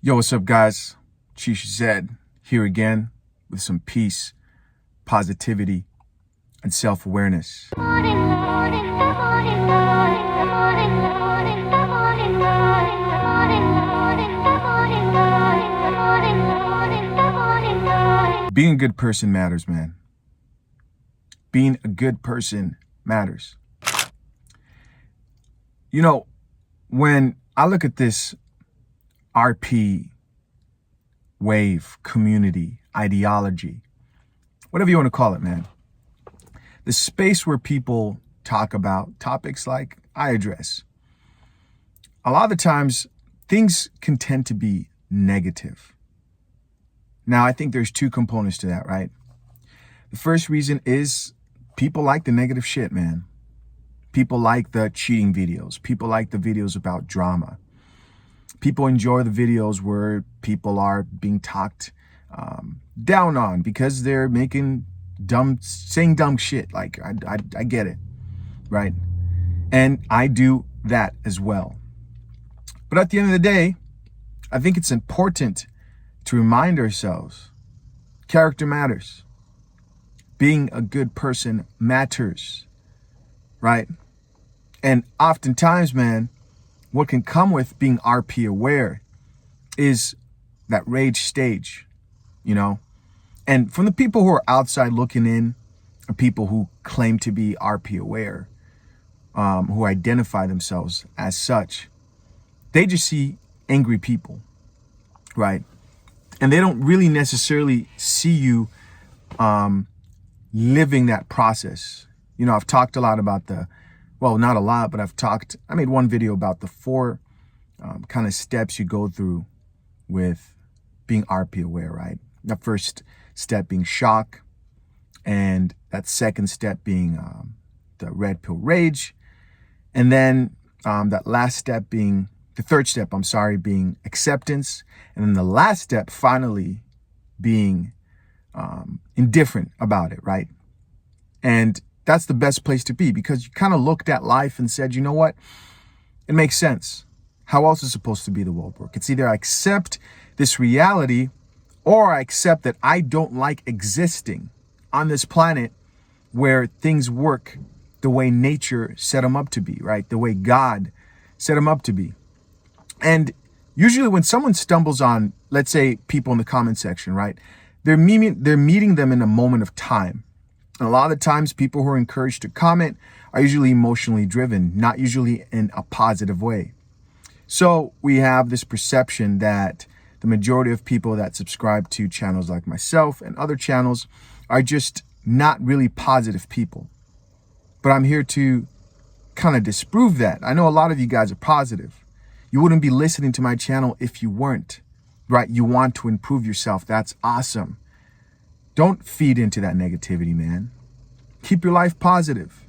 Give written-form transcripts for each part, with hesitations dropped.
Yo, what's up, guys? Chisha here again with some peace, positivity, and self-awareness. Being a good person matters, man. Being a good person matters. You know, when I look at this RP wave, community, ideology, whatever you want to call it, man. The space where people talk about topics like I address. A lot of the times, things can tend to be negative. Now, I think there's two components to that, right? The first reason is people like the negative shit, man. People like the cheating videos. People like the videos about drama. People enjoy the videos where people are being talked down on because they're saying dumb shit. Like, I get it, right? And I do that as well. But at the end of the day, I think it's important to remind ourselves, character matters. Being a good person matters, right? And oftentimes, man, what can come with being RP aware is that rage stage, you know? And from the people who are outside looking in, or people who claim to be RP aware, who identify themselves as such, they just see angry people, right? And they don't really necessarily see you living that process. You know, I've talked a lot about well, not a lot, but I made one video about the 4 kind of steps you go through with being RP aware, right? The first step being shock, and that second step being the red pill rage, and then that last step being, the third step, being acceptance, and then the last step finally being indifferent about it, right? And that's the best place to be, because you kind of looked at life and said, you know what? It makes sense. How else is supposed to be the world work? It's either I accept this reality or I accept that I don't like existing on this planet where things work the way nature set them up to be, right? The way God set them up to be. And usually when someone stumbles on, let's say, people in the comment section, right? They're meeting them in a moment of time. And a lot of the times people who are encouraged to comment are usually emotionally driven, not usually in a positive way. So we have this perception that the majority of people that subscribe to channels like myself and other channels are just not really positive people. But I'm here to kind of disprove that. I know a lot of you guys are positive. You wouldn't be listening to my channel if you weren't, right? You want to improve yourself. That's awesome. Don't feed into that negativity, man. Keep your life positive.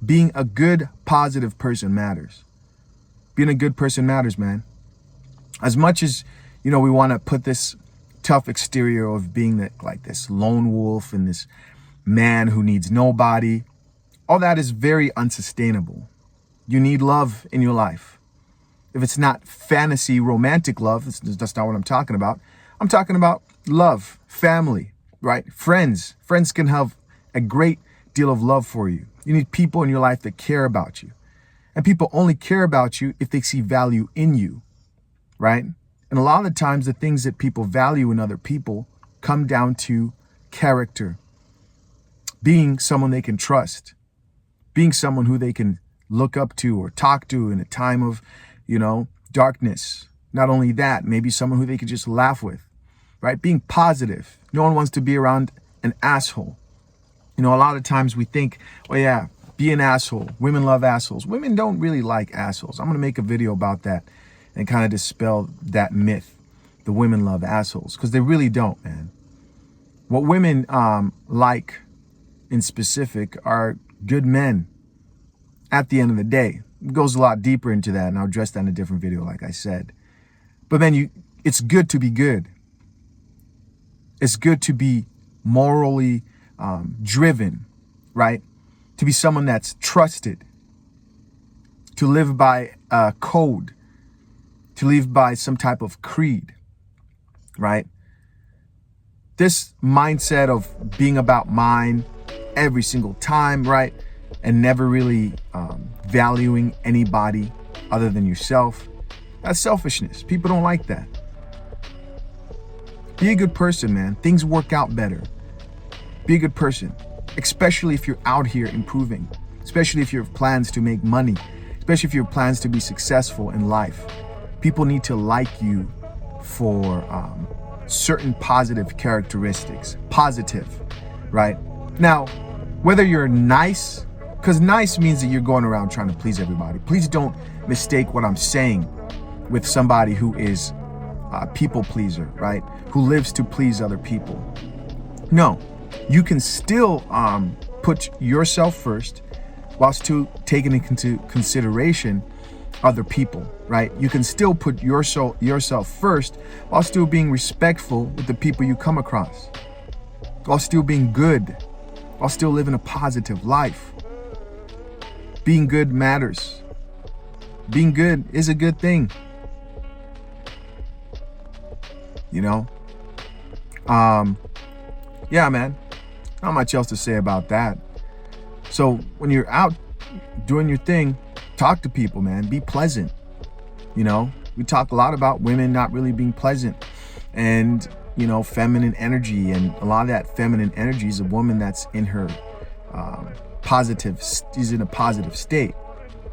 Being a good, positive person matters. Being a good person matters, man. As much as, you know, we want to put this tough exterior of being like this lone wolf and this man who needs nobody, all that is very unsustainable. You need love in your life. If it's not fantasy, romantic love, that's not what I'm talking about. I'm talking about love, family, right? Friends. Friends can have a great deal of love for you. You need people in your life that care about you. And people only care about you if they see value in you, right? And a lot of the times, the things that people value in other people come down to character. Being someone they can trust. Being someone who they can look up to or talk to in a time of, you know, darkness. Not only that, maybe someone who they could just laugh with, right? Being positive. No one wants to be around an asshole. You know, a lot of times we think, well, yeah, be an asshole. Women love assholes. Women don't really like assholes. I'm going to make a video about that and kind of dispel that myth. The women love assholes, because they really don't, man. What women like in specific are good men at the end of the day. It goes a lot deeper into that, and I'll address that in a different video, like I said. But then it's good to be good. It's good to be morally driven, right? To be someone that's trusted, to live by a code, to live by some type of creed. right? This mindset of being about mine every single time, right? And never really valuing anybody other than yourself. That's selfishness. People don't like that. Be a good person, man. Things work out better. Be a good person, especially if you're out here improving, especially if you have plans to make money, especially if you have plans to be successful in life. People need to like you for certain positive characteristics. Positive, right? Now, whether you're nice, because nice means that you're going around trying to please everybody. Please don't mistake what I'm saying with somebody who is a people pleaser, right? Who lives to please other people. No, you can still put yourself first while still taking into consideration other people, right? You can still put yourself first while still being respectful with the people you come across, while still being good, while still living a positive life. Being good matters. Being good is a good thing. You know? Yeah, man. Not much else to say about that. So when you're out doing your thing, talk to people, man. Be pleasant. You know, we talk a lot about women not really being pleasant and, you know, feminine energy. And a lot of that feminine energy is a woman that's in her is in a positive state,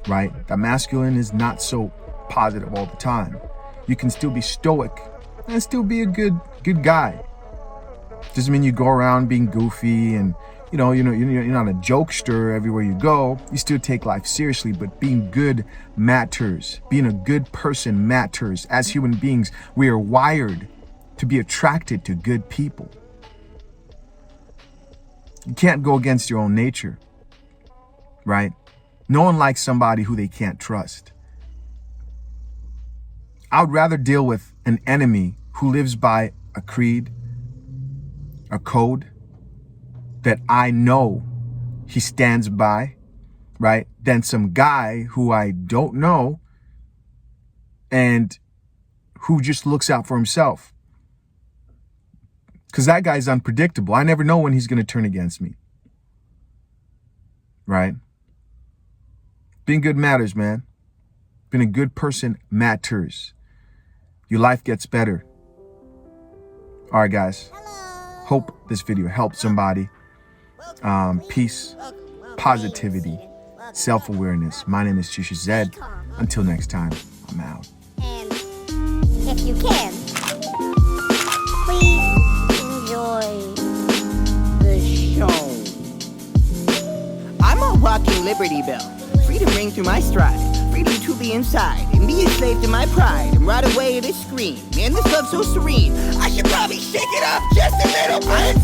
right? The masculine is not so positive all the time. You can still be stoic and still be a good guy. Doesn't mean you go around being goofy and you're not a jokester everywhere you go. You still take life seriously, but being good matters. Being a good person matters. As human beings, we are wired to be attracted to good people. You can't go against your own nature, right? No one likes somebody who they can't trust. I would rather deal with an enemy who lives by a creed, a code that I know he stands by, right? Than some guy who I don't know and who just looks out for himself. Because that guy's unpredictable. I never know when he's going to turn against me. Right? Being good matters, man. Being a good person matters. Your life gets better. All right, guys. Hope this video helped somebody. Peace, positivity, self-awareness. My name is Chisha Zed. Until next time, I'm out. And if you can, please enjoy the show. I'm a walking Liberty Bell. Freedom ring through my stride. Freedom to be inside and be a slave to my pride and ride away to scream. Man, this love's so serene. I should probably shake it up just a little bit.